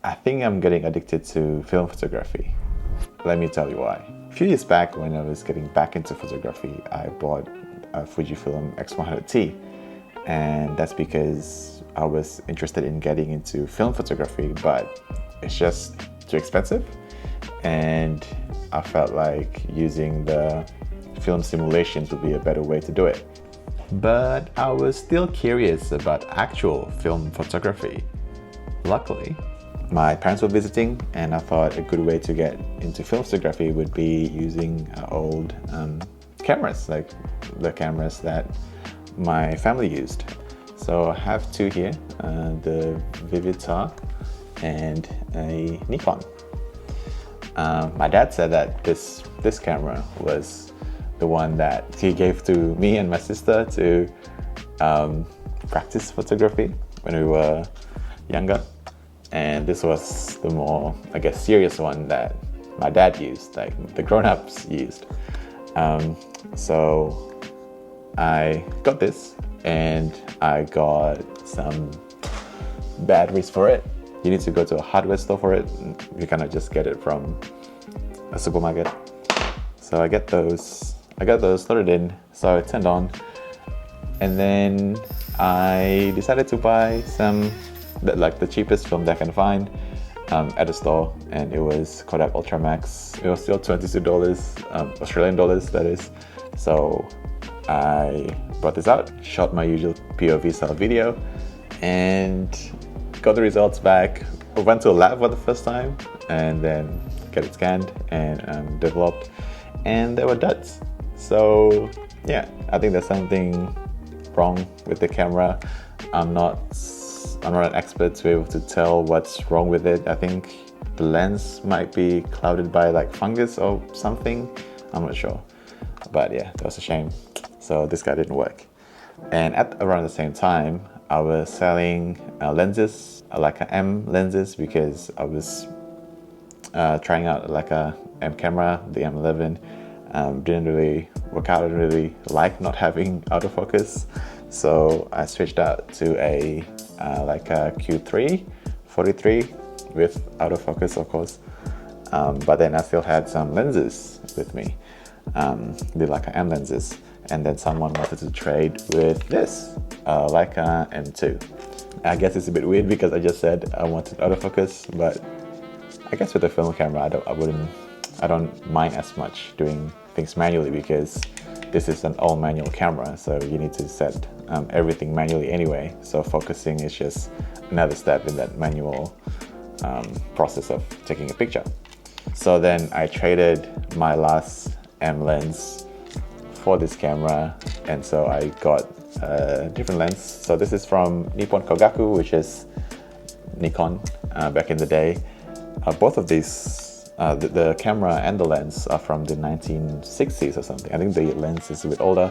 I think I'm getting addicted to film photography. Let me tell you why. A few years back, when I was getting back into photography, I bought a Fujifilm X100T, and that's because I was interested in getting into film photography, but it's just too expensive, and I felt like using the film simulations would be a better way to do it. But I was still curious about actual film photography. Luckily, my parents were visiting, and I thought a good way to get into film photography would be using old cameras, like the cameras that my family used. So I have two here, the Vivitar and a Nikon. My dad said that this camera was the one that he gave to me and my sister to practice photography when we were younger. And this was the more, I guess, serious one that my dad used, like the grown-ups used. So I got this, and I got some batteries for it. You need to go to a hardware store for it. You cannot just get it from a supermarket. So I got those loaded in, so I turned on, and then I decided to buy some, like the cheapest film that I can find at the store, and it was Kodak Ultramax. It was still $22, Australian dollars, that is. So I brought this out, shot my usual POV style video, and got the results back. I went to a lab for the first time, and then got it scanned and developed, and they were duds. So yeah, I think there's something wrong with the camera. I'm not an expert to be able to tell what's wrong with it. I think the lens might be clouded by like fungus or something. I'm not sure. But yeah, that was a shame. So this guy didn't work. And at around the same time, I was selling lenses, Leica M lenses, because I was trying out Leica M camera, the M11. Didn't really work out. I didn't really like not having autofocus. So I switched out to a Leica Q3 43 with autofocus, of course. But then I still had some lenses with me, the Leica M lenses. And then someone wanted to trade with this Leica M2. I guess it's a bit weird because I just said I wanted autofocus, but I guess with a film camera, I don't mind as much doing things manually, because this is an all manual camera, so you need to set everything manually anyway. So focusing is just another step in that manual process of taking a picture. So then I traded my last M lens for this camera, and so I got a different lens. So this is from Nippon Kogaku, which is Nikon back in the day. Both of these, the camera and the lens, are from the 1960s or something. I think the lens is a bit older.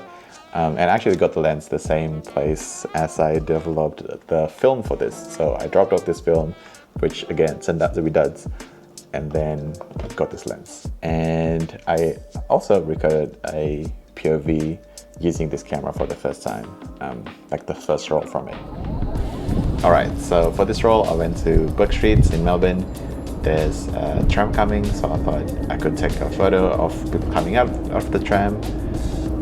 And I actually got the lens the same place as I developed the film for this. So I dropped off this film, which again turned out to be duds, and then got this lens. And I also recorded a POV using this camera for the first time, like the first roll from it. Alright, so for this roll I went to Bourke Street in Melbourne. There's a tram coming, so I thought I could take a photo of people coming out of the tram,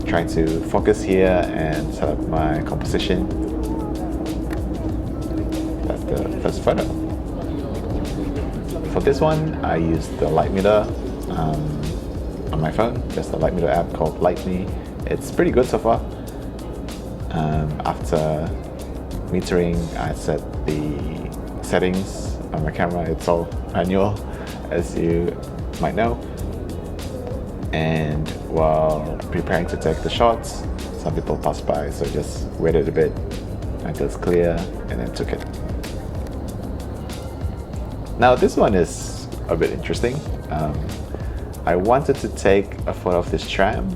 trying to focus here and set up my composition. That's the first photo. For this one, I used the Light Meter on my phone, just the Light Meter app called LightMe. It's pretty good so far. After metering, I set the settings on my camera. It's all manual, as you might know. And while preparing to take the shots, some people passed by, so just waited a bit until it's clear and then took it. Now this one is a bit interesting. I wanted to take a photo of this tram,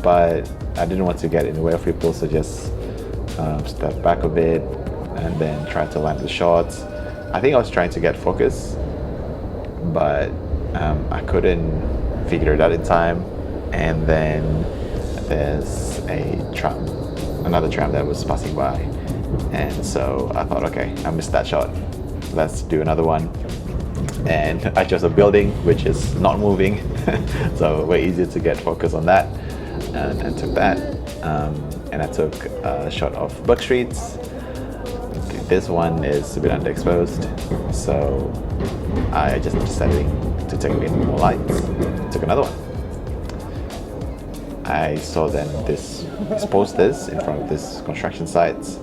but I didn't want to get in the way of people, so just step back a bit and then try to land the shots. I think I was trying to get focus, but I couldn't figure it out in time. And then there's a tram, another tram that was passing by, and so I thought, okay, I missed that shot. let's do another one. And I chose a building which is not moving, so way easier to get focus on that, and took that. And I took a shot of Buck Streets. This one is a bit underexposed, so I just decided to take in more lights. Took another one. I saw then these posters in front of this construction sites.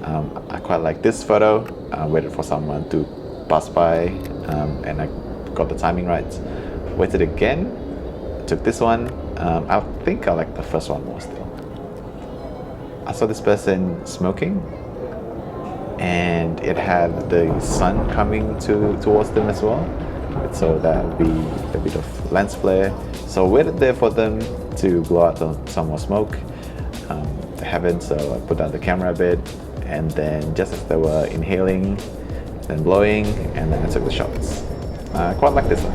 I quite like this photo. I waited for someone to pass by, and I got the timing right. Waited again, took this one. I think I like the first one more still. I saw this person smoking, and it had the sun coming towards them as well, so that would be a bit of lens flare. So I waited there for them to blow out some more smoke. They haven't, so I put down the camera a bit, and then just as they were inhaling, then blowing, and then I took the shots. I quite like this one.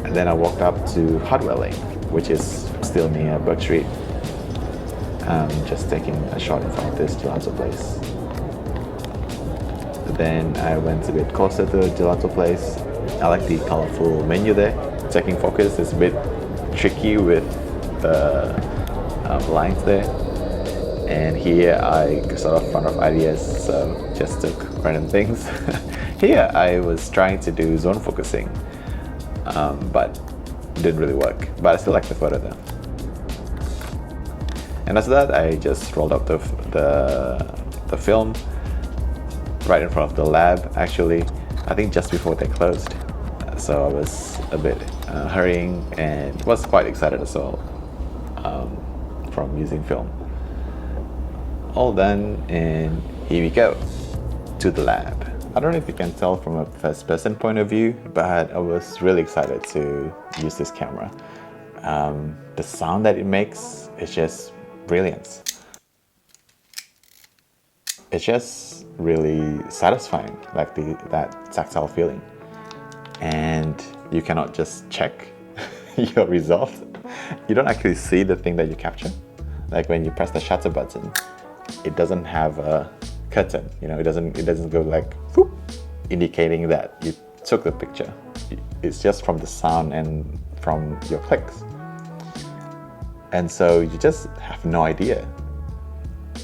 And then I walked up to Hardware Lane, which is still near Bourke Street. Just taking a shot in front of this gelato place. Then I went a bit closer to the gelato place. I like the colorful menu there. Taking focus is a bit tricky with the lines there. And here I sort of run out of ideas, so just took random things. Here I was trying to do zone focusing, but didn't really work. But I still like the photo though. And after that, I just rolled up the film right in front of the lab. Actually, I think just before they closed. So I was a bit hurrying and was quite excited as well from using film. All done, and here we go to the lab. I don't know if you can tell from a first person point of view, but I was really excited to use this camera. The sound that it makes is just brilliant. It's just really satisfying, like that tactile feeling. And you cannot just check your result. You don't actually see the thing that you capture. Like when you press the shutter button, it doesn't have a curtain, you know, it doesn't go like whoop, indicating that you took the picture. It's just from the sound and from your clicks. And so you just have no idea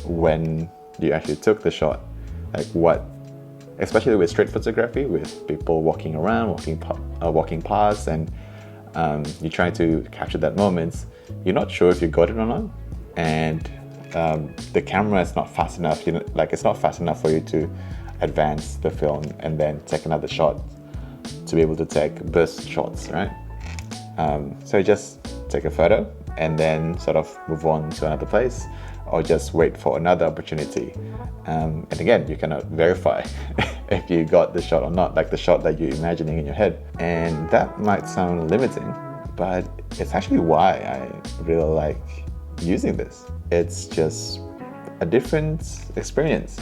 when you actually took the shot, like what, especially with street photography, with people walking around, walking past, and you try to capture that moment. You're not sure if you got it or not, and the camera is not fast enough. It's not fast enough for you to advance the film and then take another shot to be able to take burst shots, right? So you just take a photo and then sort of move on to another place, or just wait for another opportunity. And again, you cannot verify if you got the shot or not, like the shot that you're imagining in your head. And that might sound limiting, but it's actually why I really like using this. It's just a different experience.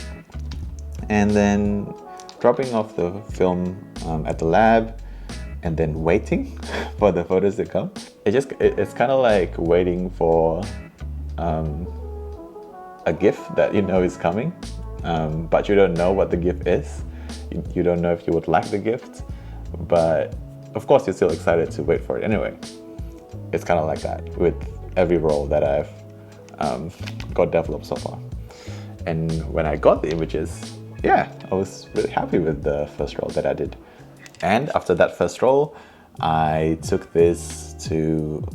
And then dropping off the film at the lab, and then waiting for the photos to come. It's kind of like waiting for a gift that you know is coming, but you don't know what the gift is. You don't know if you would like the gift, but of course you're still excited to wait for it anyway. It's kind of like that with every roll that I've got developed so far. And when I got the images, yeah, I was really happy with the first roll that I did. And after that first roll, I took this to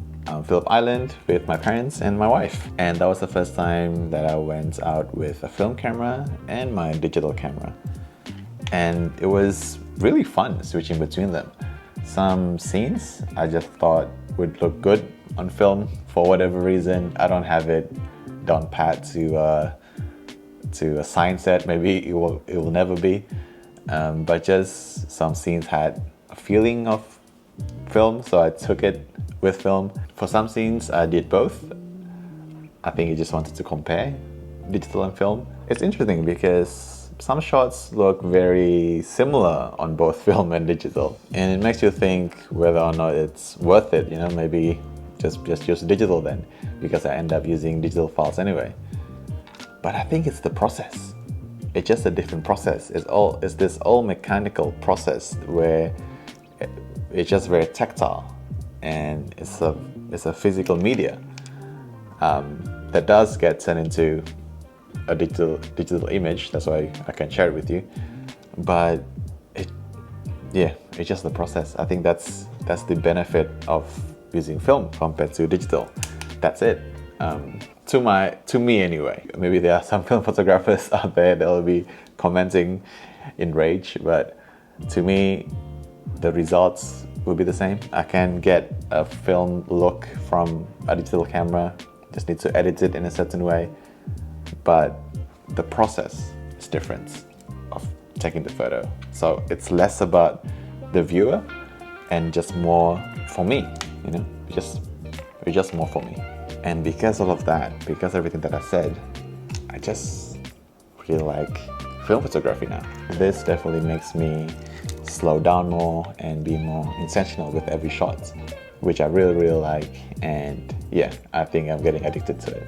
Phillip Island with my parents and my wife. And that was the first time that I went out with a film camera and my digital camera. And it was really fun switching between them. Some scenes I just thought would look good on film for whatever reason. I don't have it down pat to a sign set. Maybe it will never be. But just some scenes had a feeling of film, so I took it with film. For some scenes, I did both. I think I just wanted to compare digital and film. It's interesting because some shots look very similar on both film and digital, and it makes you think whether or not it's worth it. You know, maybe just use digital then, because I end up using digital files anyway. But I think it's the process. it's just a different process. It's this all mechanical process where it's just very tactile, and it's a physical media that does get turned into a digital image. That's why I can share it with you. But it's just the process. I think that's the benefit of using film compared to digital. That's it. To me anyway. Maybe there are some film photographers out there that will be commenting in rage, but to me, the results will be the same. I can get a film look from a digital camera, just need to edit it in a certain way, but the process is different of taking the photo. So it's less about the viewer and just more for me, it's just more for me. And because of all of that, because everything that I said, I just really like film photography now. This definitely makes me slow down more and be more intentional with every shot, which I really, really like. And yeah, I think I'm getting addicted to it.